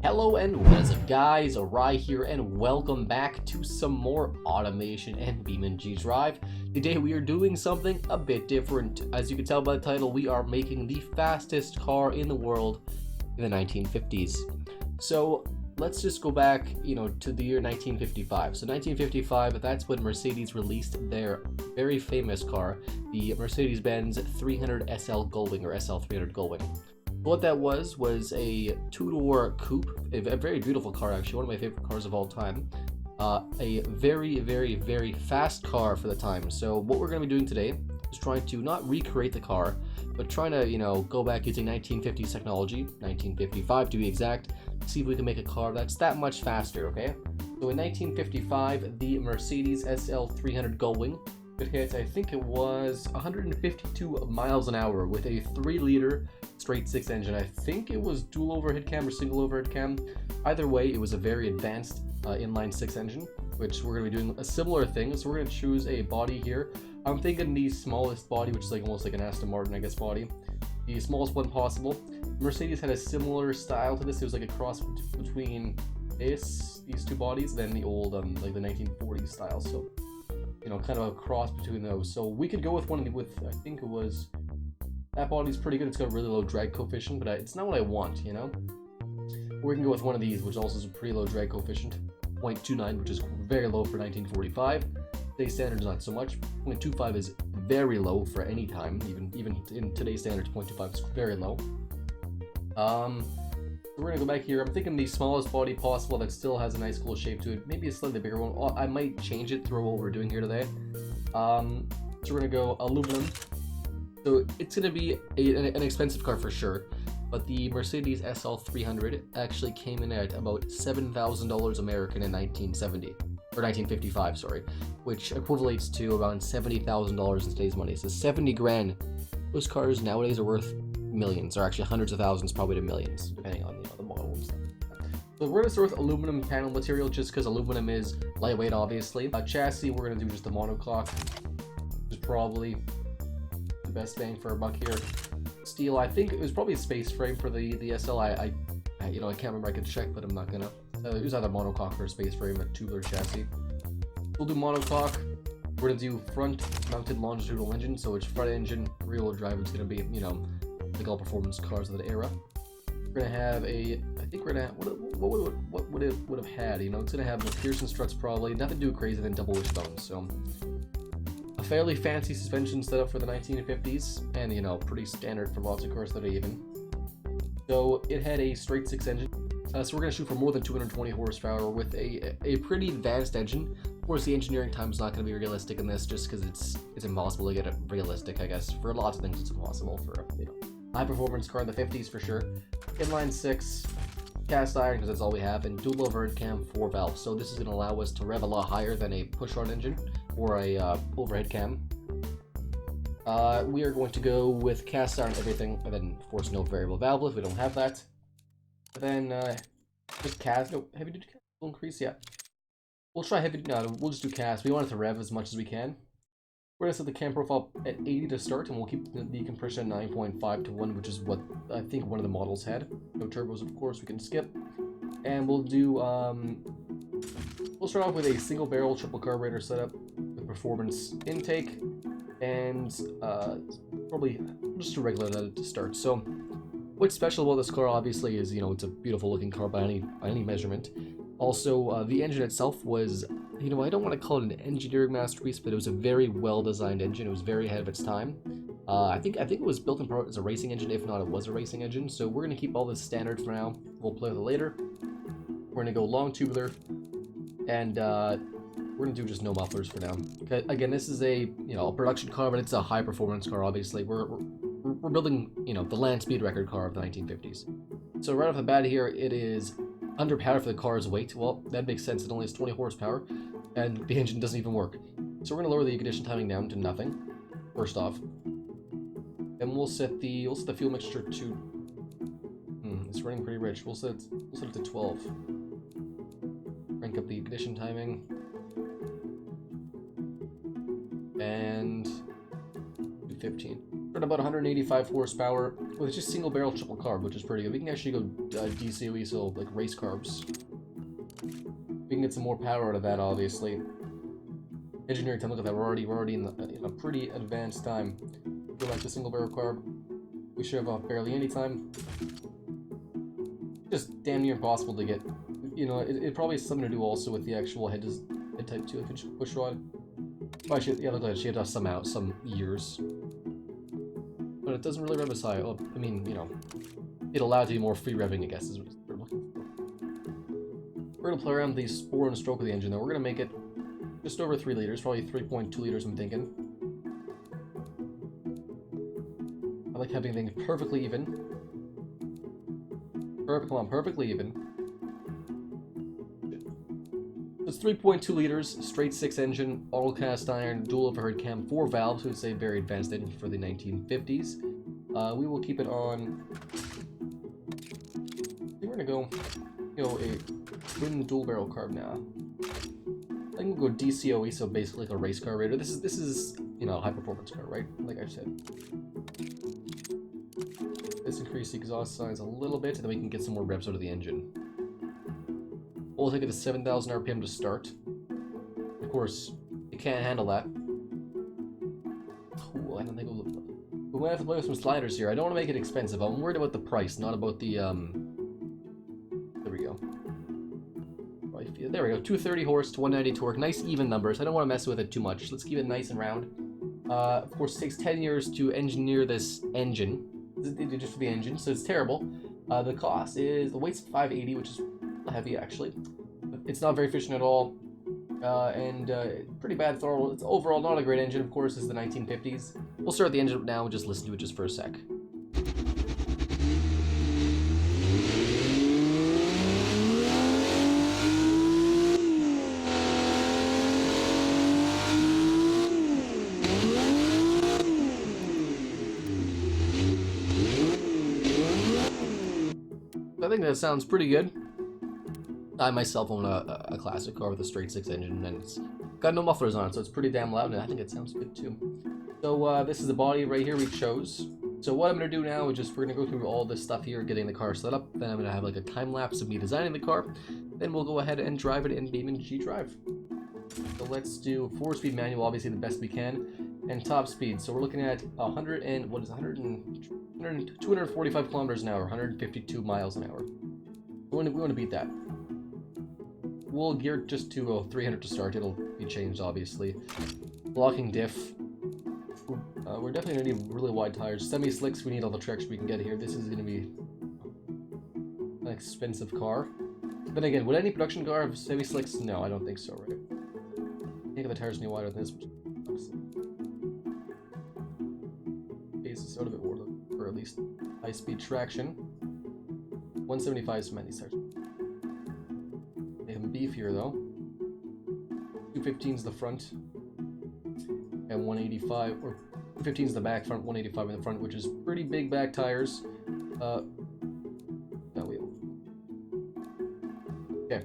Hello and what is up guys, Arai here and welcome back to some more automation and BeamNG Drive. Today we are doing something a bit different. As you can tell by the title, we are making the fastest car in the world in the 1950s. So let's just go back, to the year 1955. So 1955, that's when Mercedes released their very famous car, the Mercedes-Benz 300 SL Gullwing or SL300 Gullwing. What that was a two-door coupe, a very beautiful car actually, one of my favorite cars of all time. A very, very, very fast car for the time. So what we're going to be doing today is trying to not recreate the car, but trying to, go back using 1950s technology, 1955 to be exact, see if we can make a car that's that much faster, okay? So in 1955, the Mercedes SL300 Gullwing could hit, I think it was 152 miles an hour with a 3-liter straight 6 engine. I think it was dual overhead cam or single overhead cam. Either way, it was a very advanced inline 6 engine, which we're going to be doing a similar thing. So we're going to choose a body here. I'm thinking the smallest body, which is like almost like an Aston Martin, I guess, body. The smallest one possible. Mercedes had a similar style to this. It was like a cross between these two bodies, then the old like the 1940s style. So kind of a cross between those. So we could go with one with, I think it was, that body's pretty good. It's got a really low drag coefficient, but it's not what I want, Or we can go with one of these, which also is a pretty low drag coefficient, 0.29, which is very low for 1945. Today's standards not so much. 0.25 is very low for any time, even in today's standards, 0.25 is very low. We're gonna go back here. I'm thinking the smallest body possible that still has a nice cool shape to it. Maybe a slightly bigger one. I might change it through what we're doing here today. So we're gonna go aluminum. So it's gonna be an expensive car for sure, but the Mercedes SL300 actually came in at about $7,000 American in 1970 or 1955, sorry, which equivalates to around $70,000 in today's money. So 70 grand. Those cars nowadays are worth millions, or actually hundreds of thousands, probably to millions, depending on the model and stuff. So we're gonna start with aluminum panel material, just because aluminum is lightweight, obviously. Chassis, we're gonna do just the monocoque, which is probably the best bang for our buck here. Steel, I think it was probably a space frame for the SL. I can't remember. I could check, but I'm not gonna. It was either monocoque or a space frame, a tubular chassis. We'll do monocoque. We're gonna do front-mounted longitudinal engine, so it's front engine, rear-wheel drive. It's gonna be, like all performance cars of that era. We're gonna have I think we're gonna have, what would it have had? It's gonna have the Pearson struts probably, nothing too crazy than double wishbones. So a fairly fancy suspension setup for the 1950s, and pretty standard for lots of cars today even. So it had a straight 6 engine. So we're gonna shoot for more than 220 horsepower with a pretty advanced engine. Of course, the engineering time is not going to be realistic in this, just because it's impossible to get it realistic. I guess for lots of things it's impossible. For high performance car in the 50s for sure. Inline 6, cast iron because that's all we have, and dual overhead cam 4 valves. So this is going to allow us to rev a lot higher than a push-rod engine or a overhead cam. We are going to go with cast iron everything, and then of course no variable valve lift. We don't have that. And then just cast. No, heavy duty cast will increase. Yeah, we'll try heavy. No, we'll just do cast. We want it to rev as much as we can. We're gonna set the cam profile at 80 to start, and we'll keep the compression at 9.5 to 1, which is what I think one of the models had. No turbos, of course. We can skip, and we'll do. We'll start off with a single barrel triple carburetor setup with performance intake, and probably just a regular let it to start. So what's special about this car, obviously, is it's a beautiful looking car by any measurement. Also, the engine itself was, I don't want to call it an engineering masterpiece, but it was a very well designed engine. It was very ahead of its time. I think it was built in part as a racing engine. If not, it was a racing engine. So we're gonna keep all this standard for now. We'll play with it later. We're gonna go long tubular, and we're gonna do just no mufflers for now. Okay, again, this is a a production car, but it's a high performance car. Obviously, we're building the land speed record car of the 1950s. So right off the bat here, it is underpowered for the car's weight. Well, that makes sense. It only has 20 horsepower, and the engine doesn't even work. So we're gonna lower the ignition timing down to nothing. First off, and we'll set the fuel mixture to. It's running pretty rich. We'll set it to 12. Crank up the ignition timing, and 15. We're at about 185 horsepower with just single barrel triple carb, which is pretty good. We can actually go DCOE, so like race carbs. We can get some more power out of that, obviously. Engineering time, look at that, we're already in a pretty advanced time. Go back to single barrel carb. We should have barely any time. Just damn near impossible to get. You know, it probably has something to do also with the actual head type 2 push rod. Oh, yeah, look at that, she had to have some years. But it doesn't really rev as high. Oh, I mean, you know, it allowed to be more free revving, I guess, is what we're looking for. We're gonna play around with the spore and stroke of the engine, though. We're gonna make it just over 3 liters, probably 3.2 liters, I'm thinking. I like having things perfectly even. Come on, perfectly even. It's 3.2 liters, straight 6 engine, auto cast iron, dual overhead cam, 4 valves, so it's a very advanced engine for the 1950s. We will keep it on. I think we're gonna go, you know, a twin dual barrel carb now. I think we'll go DCOE, so basically like a race car raider. This is you know, a high performance car, right? Like I said. Let's increase the exhaust size a little bit, and then we can get some more revs out of the engine. We'll take it to 7,000 RPM to start. Of course, it can't handle that. Cool, I don't think we might have to play with some sliders here. I don't want to make it expensive. I'm worried about the price, not about the, There we go. There we go, 230 horse to 190 torque. Nice even numbers. I don't want to mess with it too much. Let's keep it nice and round. Of course, it takes 10 years to engineer this engine. Just for the engine, so it's terrible. The cost is, the weight's 580, which is heavy actually. It's not very efficient at all, and pretty bad throttle. It's overall not a great engine, of course. It's the 1950s. We'll start the engine up now and just listen to it just for a sec. I think that sounds pretty good. I myself own a classic car with a straight 6 engine, and it's got no mufflers on it, so it's pretty damn loud, and I think it sounds good too. So this is the body right here we chose. So what I'm going to do now is just, we're going to go through all this stuff here, getting the car set up, then I'm going to have like a time lapse of me designing the car, then we'll go ahead and drive it in BeamNG Drive. So let's do 4-speed manual, obviously the best we can, and top speed. So we're looking at 245 kilometers an hour, 152 miles an hour. We want to beat that. We'll gear it just to 300 to start. It'll be changed, obviously. Blocking diff. We're definitely going to need really wide tires. Semi-slicks, we need all the traction we can get here. This is going to be an expensive car. Then again, would any production car have semi-slicks? No, I don't think so, right? I think the tires need wider than this. Base is out of it, or at least high-speed traction. 175 is these tires. They have beefier though. 215 is the front, and 185, or 215 is the back, front 185 in the front, which is pretty big back tires. That wheel. Okay.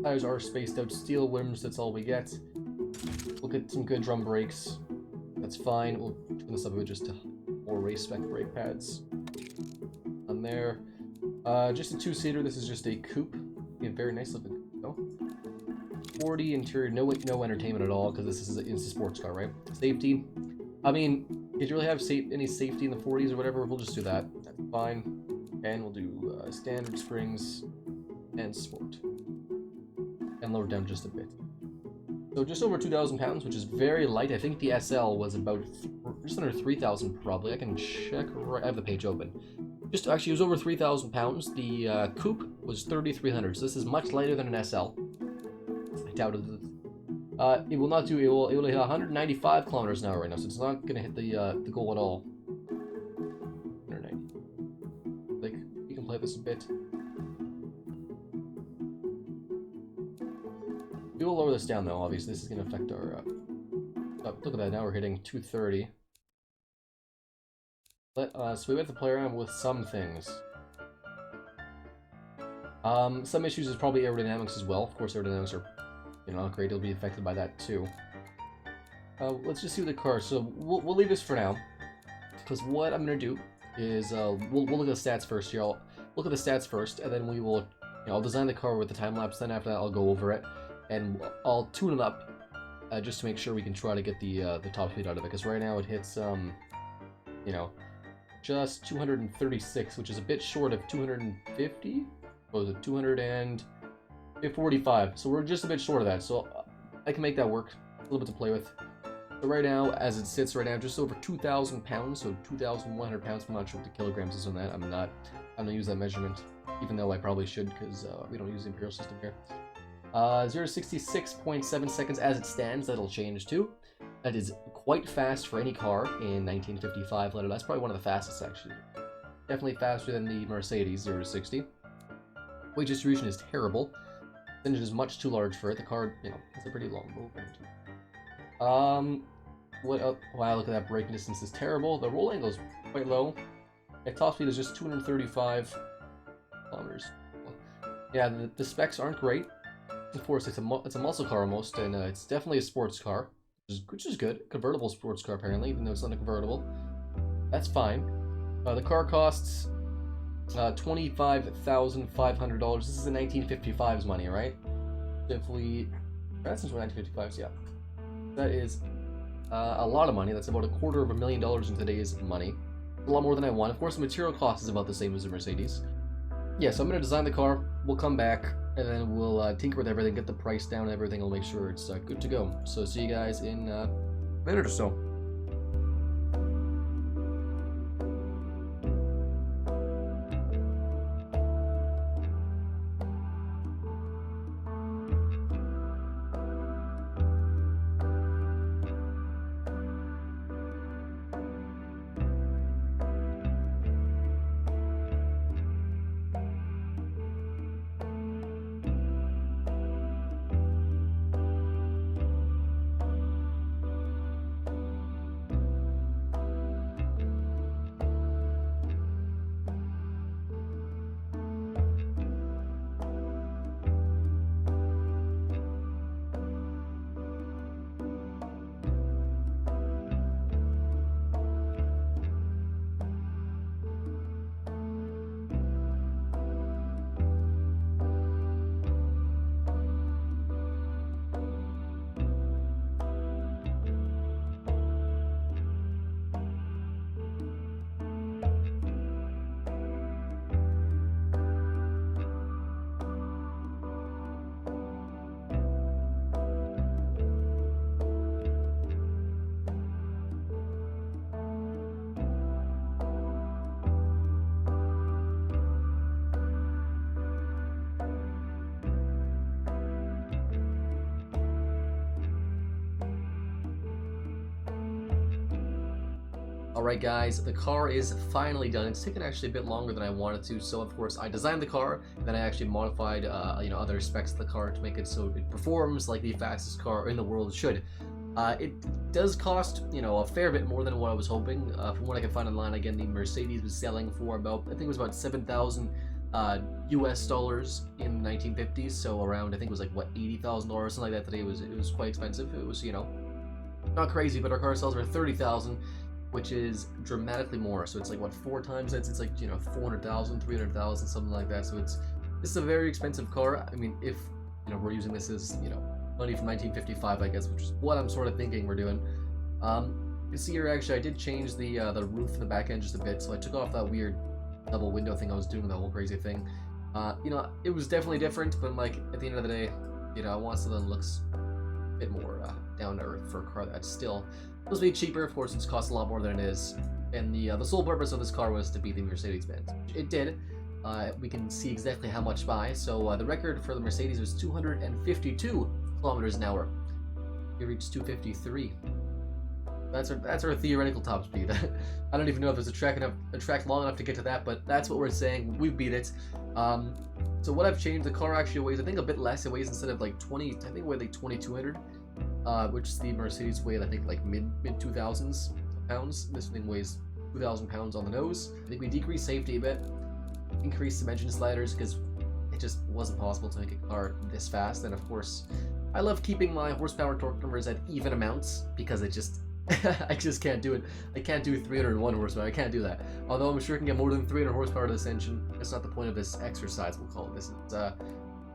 Tires are spaced out, steel rims. That's all we get. We'll get some good drum brakes. That's fine. We'll turn this up with just more race spec brake pads. On there. Just a 2-seater. This is just a coupe. Yeah, very nice looking. Oh. 40 interior, no entertainment at all, because this is a sports car, right? Safety. I mean, did you really have any safety in the 40s or whatever? We'll just do that. That's fine. And we'll do standard springs and sport. And lower down just a bit. So just over 2,000 pounds, which is very light. I think the SL was about just under 3,000 probably. I can check. I have the page open. Actually, it was over 3,000 pounds. The coupe was 3,300, so this is much lighter than an SL. I doubt it. It will not do. It will hit 195 kilometers an hour right now, so it's not going to hit the goal at all. 190. Like, you can play this a bit. We will lower this down though. Obviously, this is going to affect our. Look at that. Now we're hitting 230. So we have to play around with some things. Some issues is probably aerodynamics as well. Of course, aerodynamics are, not great. It'll be affected by that too. let's just see what the car. So we'll leave this for now, because what I'm gonna do is we'll look at the stats first here. I'll look at the stats first, and then we will, I'll design the car with the time lapse. Then after that, I'll go over it, and I'll tune it up just to make sure we can try to get the top speed out of it. Because right now it hits just 236, which is a bit short of 250. What was it? 245. So we're just a bit short of that. So I can make that work. A little bit to play with. So right now, as it sits right now, just over 2,000 pounds, so 2,100 pounds. I'm not sure what the kilograms is on that. I'm not gonna use that measurement, even though I probably should, because we don't use the imperial system here. 0 to 66.7 seconds as it stands. That'll change too. That is quite fast for any car in 1955. That's probably one of the fastest, actually. Definitely faster than the Mercedes 0 to 60. Weight distribution is terrible. The engine is much too large for it. The car, it's a pretty long movement. What else? Wow, look at that. Braking distance is terrible. The roll angle is quite low. At top speed is just 235 kilometers. Yeah, the specs aren't great. Of course, it's a muscle car almost, and it's definitely a sports car, which is good. Convertible sports car, apparently, even though it's not a convertible. That's fine. The car costs $25,500. This is the 1955's money, right? If we... That's since 1955's, yeah. That is a lot of money. That's about $250,000 in today's money. A lot more than I want. Of course, the material cost is about the same as the Mercedes. Yeah, so I'm going to design the car. We'll come back, and then we'll tinker with everything, get the price down and everything. We'll make sure it's good to go. So see you guys in a minute or so. Alright guys, the car is finally done. It's taken actually a bit longer than I wanted to, so of course I designed the car, then I actually modified other specs of the car to make it so it performs like the fastest car in the world should. It does cost, a fair bit more than what I was hoping. From what I can find online, again, the Mercedes was selling for about, I think it was about $7,000 US dollars in the 1950s, so around, I think it was like, what, $80,000, something like that today. It was quite expensive. It was, not crazy, but our car sells for $30,000, which is dramatically more. So it's like, what, 4 times that? It's like, 400,000, 300,000, something like that. So this is a very expensive car. I mean, if, we're using this as, money from 1955, I guess, which is what I'm sort of thinking we're doing. You see here, actually, I did change the roof in the back end just a bit, so I took off that weird double window thing I was doing, that whole crazy thing. It was definitely different, but like, at the end of the day, I want something that looks a bit more down to earth for a car that's still supposed to be cheaper. Of course, it's cost a lot more than it is, and the sole purpose of this car was to beat the Mercedes-Benz. It did. We can see exactly how much by. So the record for the Mercedes was 252 kilometers an hour. We reached 253. That's our theoretical top speed. I don't even know if there's a track long enough to get to that, but that's what we're saying. We beat it. So what I've changed, the car actually weighs, I think, a bit less. It weighs, instead of like 20, I think it weighed like 2,200, which the Mercedes weighed, I think, like mid 2,000s pounds. This thing weighs 2,000 pounds on the nose. I think we decreased safety a bit, increased some engine sliders, because it just wasn't possible to make a car this fast. And of course, I love keeping my horsepower torque numbers at even amounts because it just I just can't do it. I can't do 301 horsepower. I can't do that. Although I'm sure I can get more than 300 horsepower to this engine. That's not the point of this exercise, we'll call it. This is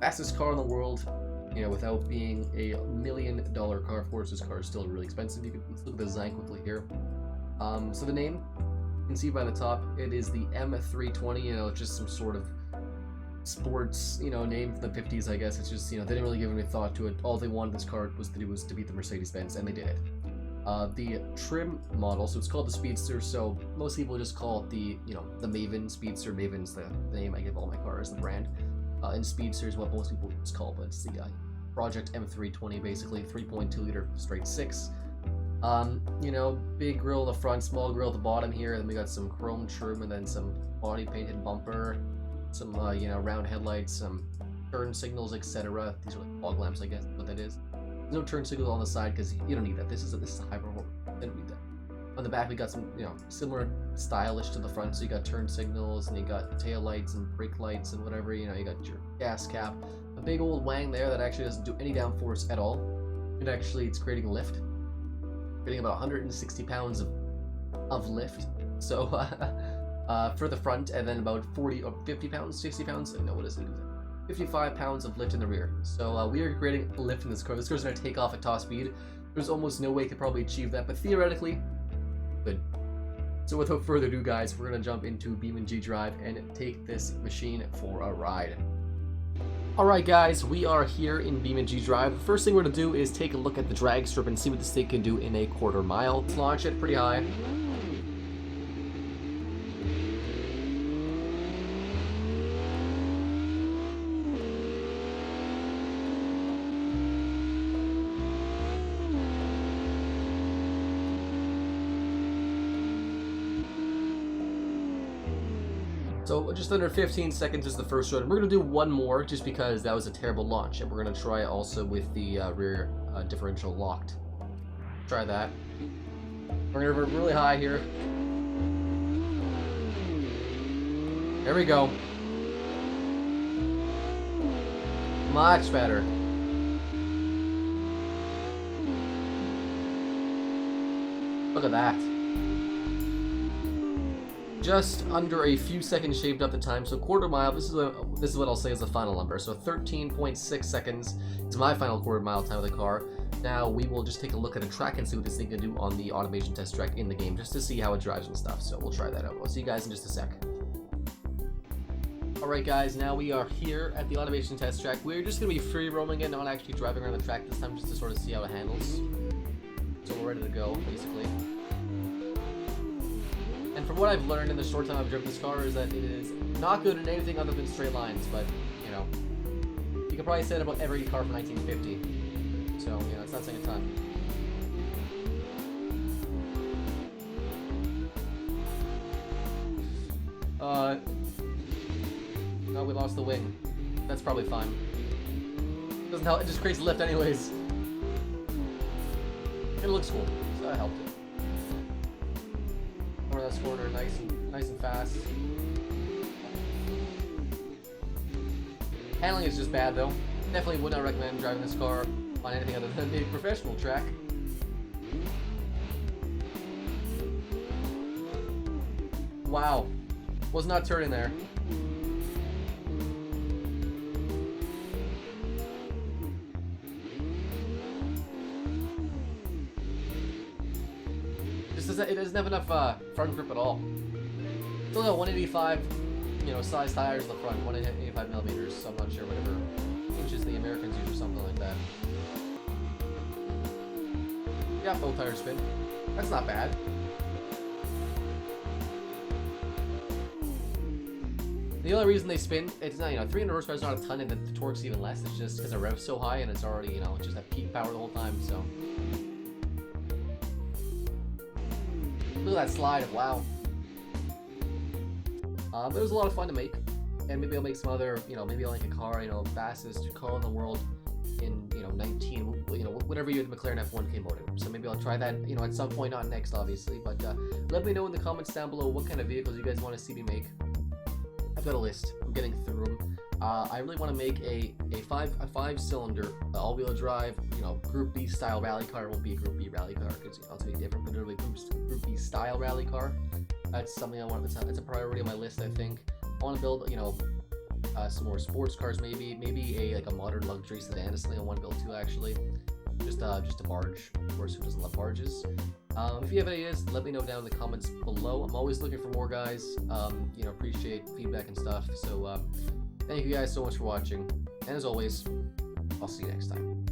fastest car in the world, you know, without being a $1 million car. Of course, this car is still really expensive. Let's look at the design quickly here. So the name, you can see by the top, it is the M320. You know, just some sort of sports, you know, name from the 50s, I guess. It's just, you know, they didn't really give any thought to it. All they wanted this car was to beat the Mercedes-Benz, and they did it. The trim model, so it's called the Speedster, so most people just call it the, you know, the Maven Speedster. Maven's the name I give all my cars, the brand. And Speedster is what most people just call it, but it's the Project M320, basically, 3.2 liter straight six. You know, big grille in the front, small grille at the bottom here, then we got some chrome trim, and then some body painted bumper, some, you know, round headlights, some turn signals, etc. These are like fog lamps, I guess, what that is. There's no turn signal on the side because you don't need that. This is a high performance. You don't need that. On the back, we got some, you know, similar stylish to the front. So you got turn signals, and you got tail lights and brake lights and whatever. You know, you got your gas cap, a big old wang there that actually doesn't do any downforce at all. It's creating lift, creating about 160 pounds of lift. So for the front, and then about 40 or 50 pounds, 60 pounds. No, what is it? 55 pounds of lift in the rear. So we are creating a lift in this car. This car's going to take off at top speed. There's almost no way you could probably achieve that, but theoretically, good. So without further ado, guys, we're going to jump into BeamNG Drive and take this machine for a ride. Alright guys, we are here in BeamNG Drive. The first thing we're going to do is take a look at the drag strip and see what this thing can do in a quarter mile. Let's launch it pretty high. So just under 15 seconds is the first run. We're going to do one more just because that was a terrible launch. And we're going to try also with the rear differential locked. Try that. We're going to revert really high here. There we go. Much better. Look at that. Just under a few seconds shaved up the time, so quarter mile. This is what I'll say is the final number. So 13.6 seconds is my final quarter mile time of the car. Now we will just take a look at the track and see what this thing can do on the automation test track in the game, just to see how it drives and stuff. So we'll try that out. I'll see you guys in just a sec. Alright guys, now we are here at the automation test track. We're just going to be free roaming it, not actually driving around the track this time, just to sort of see how it handles. So we're ready to go, basically. And from what I've learned in the short time I've driven this car is that it is not good in anything other than straight lines, but, you know, you can probably say that about every car from 1950. So, you know, it's not saying a ton. No, we lost the wing. That's probably fine. Doesn't help, it just creates lift anyways. It looks cool, so that helped it. Over that corner, nice and fast. Handling is just bad though. Definitely would not recommend driving this car on anything other than a professional track. Wow. Was not turning there. It doesn't have enough front grip at all. It's only got 185, you know, size tires in the front, 185 millimeters. So I'm not sure whatever inches the Americans use or something like that. Yeah, full tire spin. That's not bad. The only reason they spin, it's not, you know, 300 horsepower is not a ton, and the torque's even less. It's just because the rev's so high and it's already, you know, just at peak power the whole time. So. Look at that slide, wow. But it was a lot of fun to make, and maybe I'll make some other, you know, maybe I'll make a car, you know, fastest car in the world in, you know, 19, you know, whatever year the McLaren F1 came out in. So maybe I'll try that, you know, at some point, not next, obviously, but let me know in the comments down below what kind of vehicles you guys want to see me make. I've got a list. I'm getting through them. I really want to make a five-cylinder all-wheel drive, Group B style rally car. It won't be a Group B rally car because it's going to be different, but it'll be Group B style rally car. That's something I want. It's a priority on my list. I think I want to build, some more sports cars. Maybe a modern luxury sedan is something I want to build too. Actually, just a barge. Of course, who doesn't love barges? If you have ideas, let me know down in the comments below. I'm always looking for more guys. Appreciate feedback and stuff. So thank you guys so much for watching, and as always, I'll see you next time.